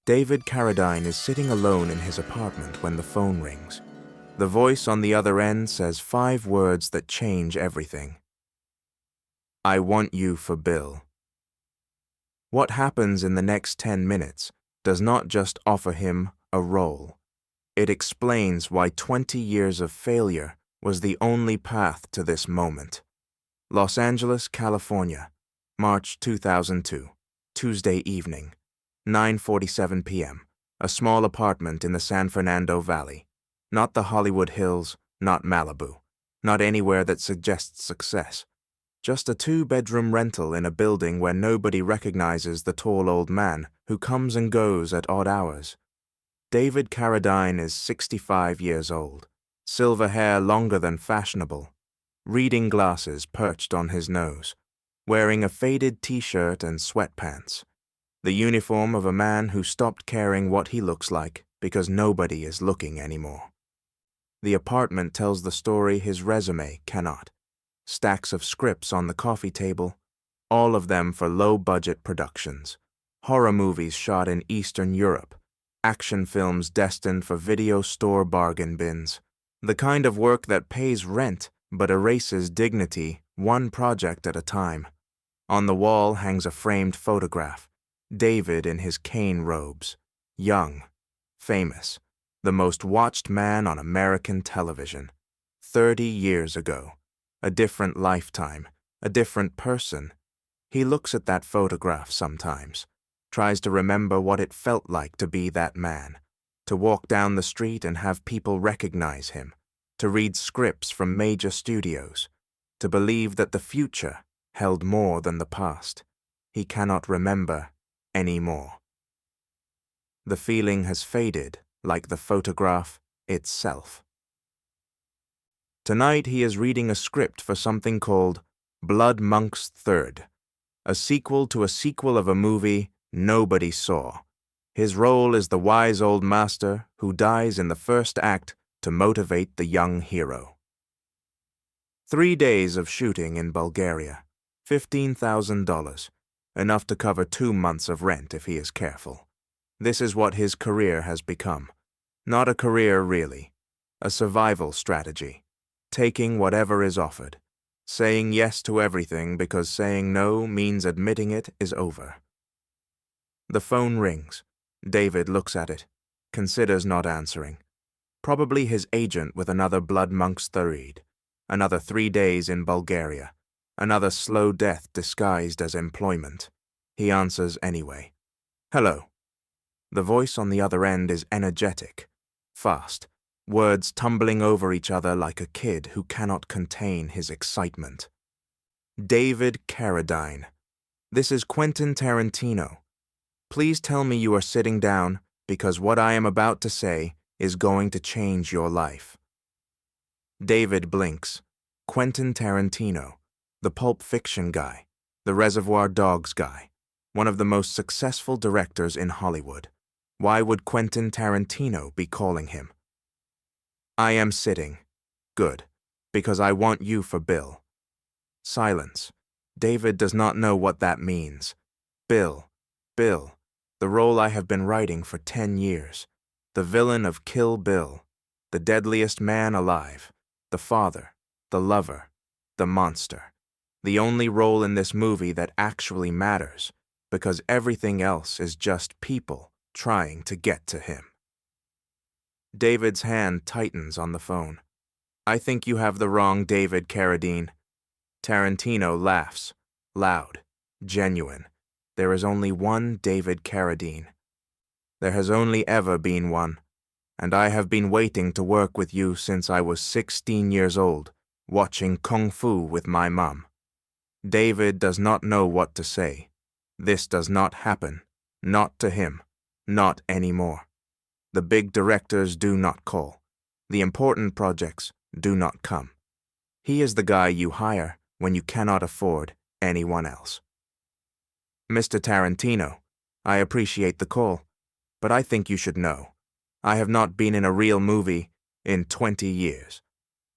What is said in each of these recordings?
David Carradine is sitting alone in his apartment when the phone rings. The voice on the other end says 5 words that change everything. I want you for Bill. What happens in the next 10 minutes does not just offer him a role. It explains why 20 years of failure was the only path to this moment. Los Angeles, California, March 2002, Tuesday evening, 9:47 p.m., a small apartment in the San Fernando Valley. Not the Hollywood Hills, not Malibu, not anywhere that suggests success. Just a 2-bedroom rental in a building where nobody recognizes the tall old man who comes and goes at odd hours. David Carradine is 65 years old, silver hair longer than fashionable, reading glasses perched on his nose, wearing a faded t-shirt and sweatpants, the uniform of a man who stopped caring what he looks like because nobody is looking anymore. The apartment tells the story his resume cannot. Stacks of scripts on the coffee table, all of them for low-budget productions, horror movies shot in Eastern Europe, action films destined for video store bargain bins, the kind of work that pays rent but erases dignity one project at a time. On the wall hangs a framed photograph, David in his cane robes, young, famous, the most watched man on American television, 30 years ago. A different lifetime, a different person. He looks at that photograph sometimes, tries to remember what it felt like to be that man, to walk down the street and have people recognize him, to read scripts from major studios, to believe that the future held more than the past. He cannot remember anymore. The feeling has faded like the photograph itself. Tonight he is reading a script for something called Blood Monk's Third, a sequel to a sequel of a movie nobody saw. His role is the wise old master who dies in the first act to motivate the young hero. 3 days of shooting in Bulgaria, $15,000, enough to cover 2 months of rent if he is careful. This is what his career has become. Not a career really, a survival strategy. Taking whatever is offered, saying yes to everything because saying no means admitting it is over. The phone rings. David looks at it, considers not answering. Probably his agent with another Blood Monk's Third, another 3 days in Bulgaria, another slow death disguised as employment. He answers anyway. Hello. The voice on the other end is energetic, fast. Words tumbling over each other like a kid who cannot contain his excitement. David Carradine. This is Quentin Tarantino. Please tell me you are sitting down because what I am about to say is going to change your life. David blinks. Quentin Tarantino, the Pulp Fiction guy, the Reservoir Dogs guy, one of the most successful directors in Hollywood. Why would Quentin Tarantino be calling him? I am sitting. Good, because I want you for Bill. Silence. David does not know what that means. Bill, the role I have been writing for 10 years. The villain of Kill Bill, the deadliest man alive, the father, the lover, the monster. The only role in this movie that actually matters, because everything else is just people trying to get to him. David's hand tightens on the phone. I think you have the wrong David Carradine. Tarantino laughs, loud, genuine. There is only one David Carradine. There has only ever been one, and I have been waiting to work with you since I was 16 years old, watching Kung Fu with my mum. David does not know what to say. This does not happen. Not to him. Not anymore. The big directors do not call. The important projects do not come. He is the guy you hire when you cannot afford anyone else. Mr. Tarantino, I appreciate the call, but I think you should know. I have not been in a real movie in 20 years.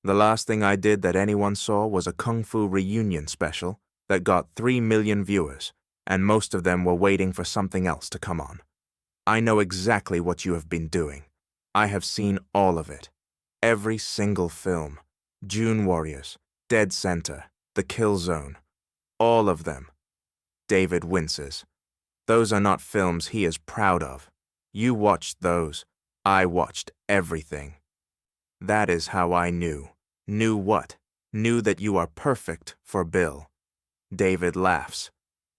The last thing I did that anyone saw was a Kung Fu reunion special that got 3 million viewers, and most of them were waiting for something else to come on. I know exactly what you have been doing. I have seen all of it. Every single film. June Warriors, Dead Center, The Kill Zone. All of them. David winces. Those are not films he is proud of. You watched those. I watched everything. That is how I knew. Knew what? Knew that you are perfect for Bill. David laughs.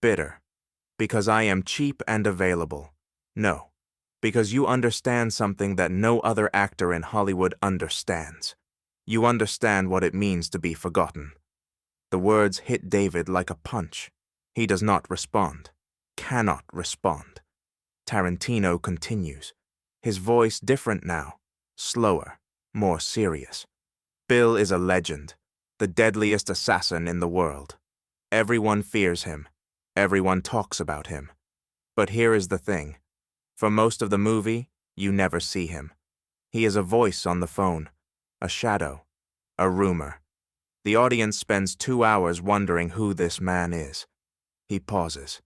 Bitter. Because I am cheap and available. No. Because you understand something that no other actor in Hollywood understands. You understand what it means to be forgotten. The words hit David like a punch. He does not respond. Cannot respond. Tarantino continues. His voice different now. Slower. More serious. Bill is a legend. The deadliest assassin in the world. Everyone fears him. Everyone talks about him. But here is the thing. For most of the movie, you never see him. He is a voice on the phone, a shadow, a rumor. The audience spends 2 hours wondering who this man is. He pauses.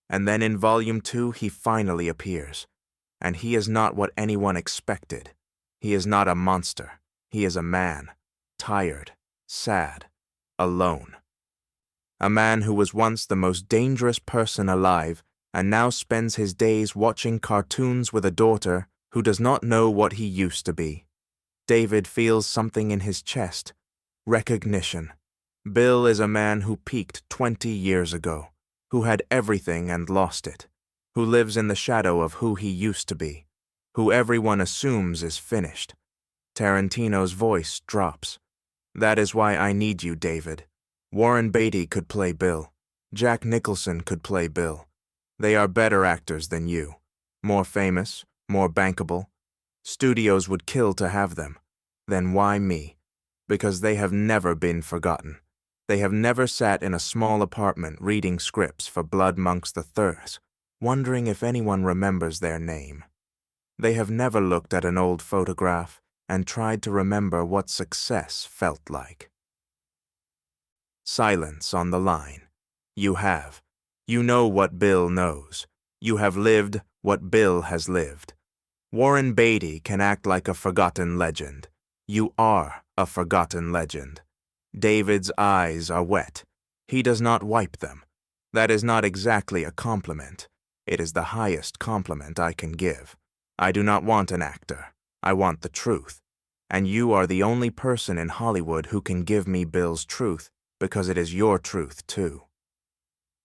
And then in Volume 2, he finally appears. And he is not what anyone expected. He is not a monster. He is a man, tired, sad, alone. A man who was once the most dangerous person alive and now spends his days watching cartoons with a daughter who does not know what he used to be. David feels something in his chest. Recognition. Bill is a man who peaked 20 years ago, who had everything and lost it, who lives in the shadow of who he used to be, who everyone assumes is finished. Tarantino's voice drops. That is why I need you, David. Warren Beatty could play Bill. Jack Nicholson could play Bill. They are better actors than you. More famous, more bankable. Studios would kill to have them. Then why me? Because they have never been forgotten. They have never sat in a small apartment reading scripts for Blood Monks III, wondering if anyone remembers their name. They have never looked at an old photograph and tried to remember what success felt like. Silence on the line. You have. You know what Bill knows. You have lived what Bill has lived. Warren Beatty can act like a forgotten legend. You are a forgotten legend. David's eyes are wet. He does not wipe them. That is not exactly a compliment. It is the highest compliment I can give. I do not want an actor. I want the truth. And you are the only person in Hollywood who can give me Bill's truth, because it is your truth too.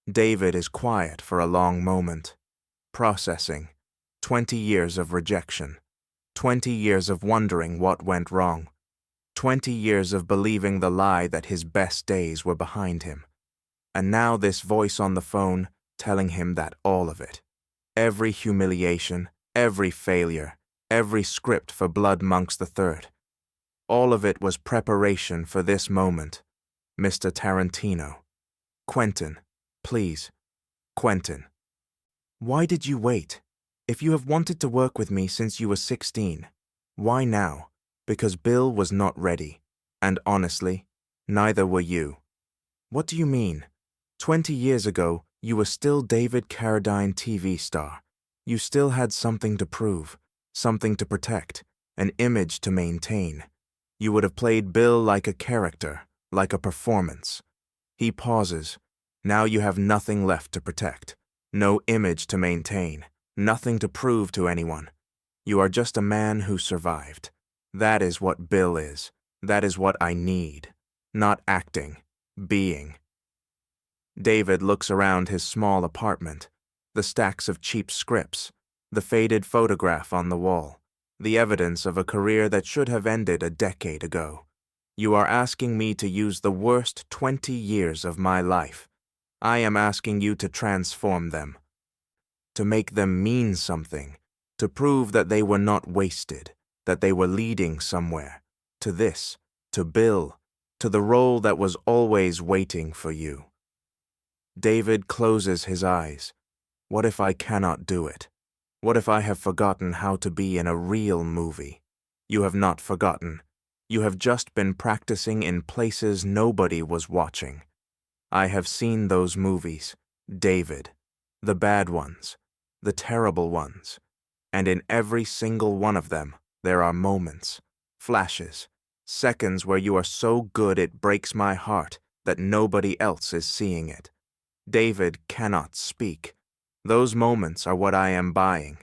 David is quiet for a long moment, processing. 20 years of rejection. 20 years of wondering what went wrong. 20 years of believing the lie that his best days were behind him. And now this voice on the phone telling him that all of it, every humiliation, every failure, every script for Blood Monks III, all of it was preparation for this moment. Mr. Tarantino. Quentin, please. Quentin. Why did you wait? If you have wanted to work with me since you were 16, why now? Because Bill was not ready. And honestly, neither were you. What do you mean? 20 years ago, you were still David Carradine TV star. You still had something to prove, something to protect, an image to maintain. You would have played Bill like a character, like a performance. He pauses. Now you have nothing left to protect, no image to maintain, nothing to prove to anyone. You are just a man who survived. That is what Bill is. That is what I need. Not acting, being. David looks around his small apartment, the stacks of cheap scripts, the faded photograph on the wall, the evidence of a career that should have ended a decade ago. You are asking me to use the worst 20 years of my life. I am asking you to transform them, to make them mean something, to prove that they were not wasted, that they were leading somewhere, to this, to Bill, to the role that was always waiting for you. David closes his eyes. What if I cannot do it? What if I have forgotten how to be in a real movie? You have not forgotten. You have just been practicing in places nobody was watching. I have seen those movies, David. The bad ones, the terrible ones. And in every single one of them, there are moments, flashes, seconds where you are so good it breaks my heart that nobody else is seeing it. David cannot speak. Those moments are what I am buying.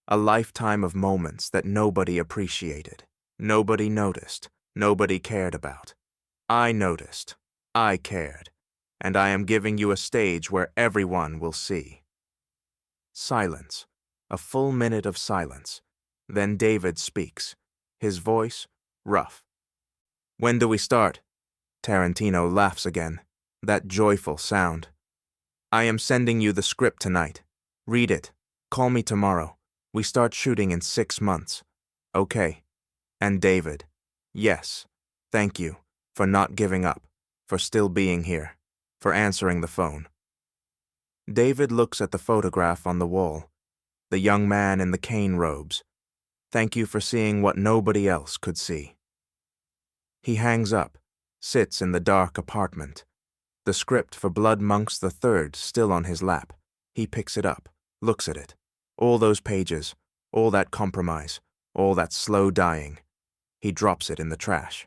A lifetime of moments that nobody appreciated, nobody noticed, nobody cared about. I noticed, I cared, and I am giving you a stage where everyone will see. Silence. A full minute of silence. Then David speaks, his voice rough. When do we start? Tarantino laughs again, that joyful sound. I am sending you the script tonight. Read it. Call me tomorrow. We start shooting in 6 months. Okay. And David, yes, thank you for not giving up, for still being here, for answering the phone. David looks at the photograph on the wall, the young man in the cane robes. Thank you for seeing what nobody else could see. He hangs up, sits in the dark apartment. The script for Blood Monks III still on his lap. He picks it up, looks at it. All those pages, all that compromise, all that slow dying. He drops it in the trash.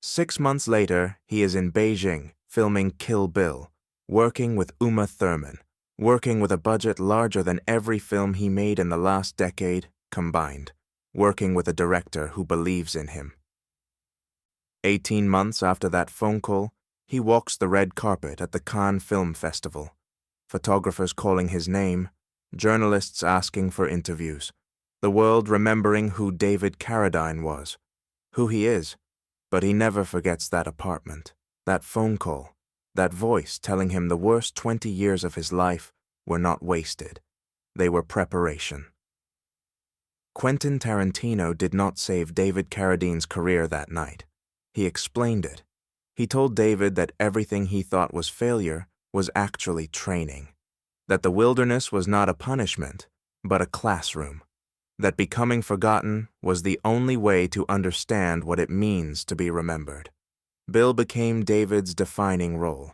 6 months later, he is in Beijing, filming Kill Bill, working with Uma Thurman, working with a budget larger than every film he made in the last decade combined, working with a director who believes in him. 18 months after that phone call, he walks the red carpet at the Cannes Film Festival, photographers calling his name, journalists asking for interviews, the world remembering who David Carradine was, who he is, but he never forgets that apartment, that phone call, that voice telling him the worst 20 years of his life were not wasted. They were preparation. Quentin Tarantino did not save David Carradine's career that night. He explained it. He told David that everything he thought was failure was actually training, that the wilderness was not a punishment, but a classroom, that becoming forgotten was the only way to understand what it means to be remembered. Bill became David's defining role,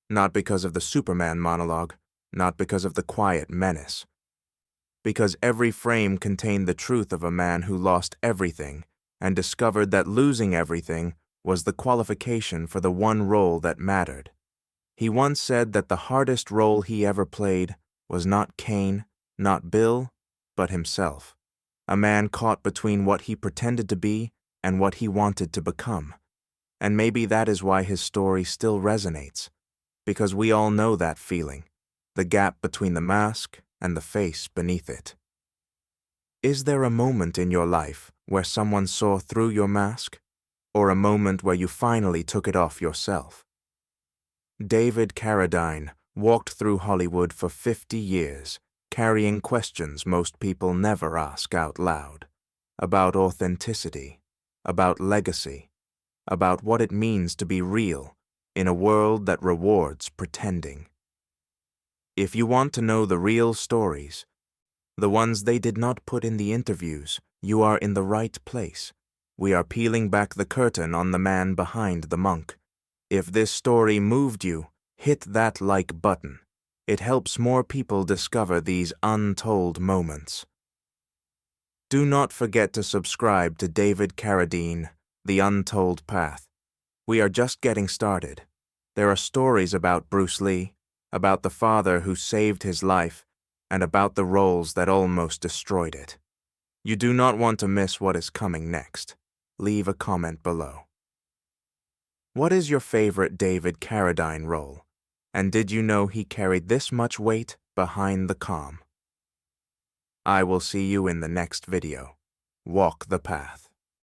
not because of the Superman monologue, not because of the quiet menace, because every frame contained the truth of a man who lost everything and discovered that losing everything was the qualification for the one role that mattered. He once said that the hardest role he ever played was not Kane, not Bill, but himself, a man caught between what he pretended to be and what he wanted to become. And maybe that is why his story still resonates, because we all know that feeling, the gap between the mask and the face beneath it. Is there a moment in your life where someone saw through your mask, or a moment where you finally took it off yourself? David Carradine walked through Hollywood for 50 years, carrying questions most people never ask out loud, about authenticity, about legacy, about what it means to be real in a world that rewards pretending. If you want to know the real stories, the ones they did not put in the interviews, you are in the right place. We are peeling back the curtain on the man behind the monk. If this story moved you, hit that like button. It helps more people discover these untold moments. Do not forget to subscribe to David Carradine, The Untold Path. We are just getting started. There are stories about Bruce Lee, about the father who saved his life, and about the roles that almost destroyed it. You do not want to miss what is coming next. Leave a comment below. What is your favorite David Carradine role? And did you know he carried this much weight behind the calm? I will see you in the next video. Walk the path.